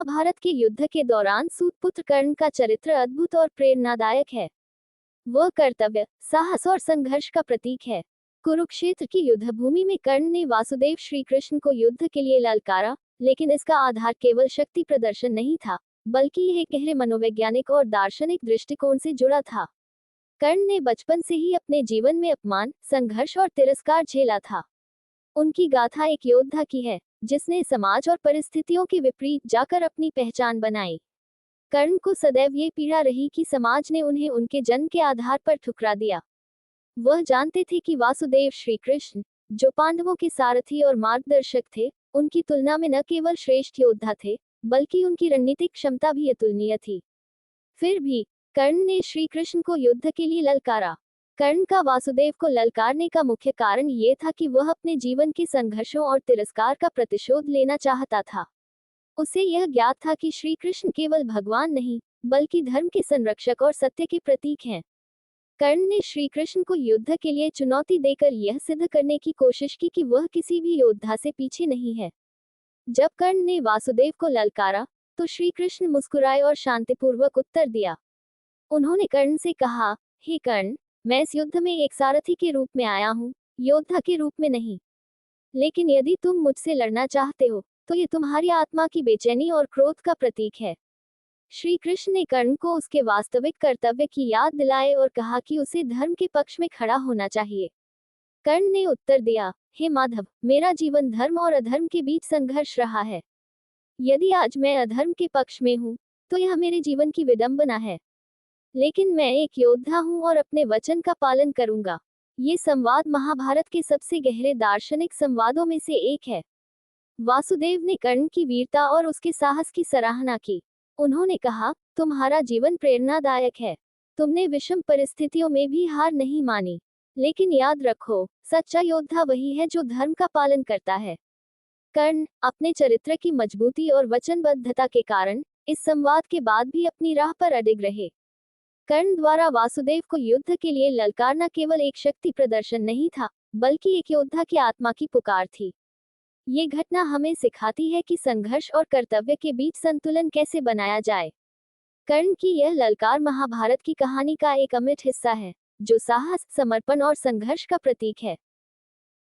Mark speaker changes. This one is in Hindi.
Speaker 1: महाभारत के युद्ध के दौरान सूतपुत्र कर्ण का चरित्र अद्भुत और प्रेरणादायक है। वह कर्तव्य, साहस और संघर्ष का प्रतीक है। कुरुक्षेत्र की युद्ध भूमि में कर्ण ने वासुदेव श्री कृष्ण को युद्ध के लिए ललकारा, लेकिन इसका आधार केवल शक्ति प्रदर्शन नहीं था, बल्कि यह गहरे मनोवैज्ञानिक और दार्शनिक दृष्टिकोण से जुड़ा था। कर्ण ने बचपन से ही अपने जीवन में अपमान, संघर्ष और तिरस्कार झेला था। उनकी गाथा एक योद्धा की है, जिसने समाज और परिस्थितियों के विपरीत जाकर अपनी पहचान बनाई। कर्ण को सदैव ये पीड़ा रही कि समाज ने उन्हें उनके जन्म के आधार पर ठुकरा दिया। वह जानते थे कि वासुदेव श्री कृष्ण, जो पांडवों के सारथी और मार्गदर्शक थे, उनकी तुलना में न केवल श्रेष्ठ योद्धा थे, बल्कि उनकी रणनीतिक क्षमता भी अतुलनीय थी। फिर भी कर्ण ने श्री कृष्ण को युद्ध के लिए ललकारा। कर्ण का वासुदेव को ललकारने का मुख्य कारण ये था कि वह अपने जीवन के संघर्षों और तिरस्कार का प्रतिशोध लेना चाहता था। उसे यह ज्ञात था कि श्री कृष्ण केवल भगवान नहीं, बल्कि धर्म के संरक्षक और सत्य के प्रतीक हैं। कर्ण ने श्री कृष्ण को युद्ध के लिए चुनौती देकर यह सिद्ध करने की कोशिश की कि वह किसी भी योद्धा से पीछे नहीं है। जब कर्ण ने वासुदेव को ललकारा, तो श्री कृष्ण मुस्कुराए और शांतिपूर्वक उत्तर दिया। उन्होंने कर्ण से कहा, हे कर्ण, मैं इस युद्ध में एक सारथी के रूप में आया हूँ, योद्धा के रूप में नहीं। लेकिन यदि तुम मुझसे लड़ना चाहते हो, तो ये तुम्हारी आत्मा की बेचैनी और क्रोध का प्रतीक है। श्री कृष्ण ने कर्ण को उसके वास्तविक कर्तव्य की याद दिलाए और कहा कि उसे धर्म के पक्ष में खड़ा होना चाहिए। कर्ण ने उत्तर दिया, हे माधव, मेरा जीवन धर्म और अधर्म के बीच संघर्ष रहा है। यदि आज मैं अधर्म के पक्ष में हूँ, तो यह मेरे जीवन की विडंबना है। लेकिन मैं एक योद्धा हूँ और अपने वचन का पालन करूंगा। ये संवाद महाभारत के सबसे गहरे दार्शनिक संवादों में से एक है। वासुदेव ने कर्ण की वीरता और उसके साहस की सराहना की। उन्होंने कहा, तुम्हारा जीवन प्रेरणादायक है। तुमने विषम परिस्थितियों में भी हार नहीं मानी। लेकिन याद रखो, सच्चा योद्धा वही है जो धर्म का पालन करता है। कर्ण अपने चरित्र की मजबूती और वचनबद्धता के कारण इस संवाद के बाद भी अपनी राह पर अडिग रहे। कर्ण द्वारा वासुदेव को युद्ध के लिए ललकारना केवल एक शक्ति प्रदर्शन नहीं था, बल्कि एक योद्धा की आत्मा की पुकार थी। ये घटना हमें सिखाती है कि संघर्ष और कर्तव्य के बीच संतुलन कैसे बनाया जाए। कर्ण की यह ललकार महाभारत की कहानी का एक अमिट हिस्सा है, जो साहस, समर्पण और संघर्ष का प्रतीक है।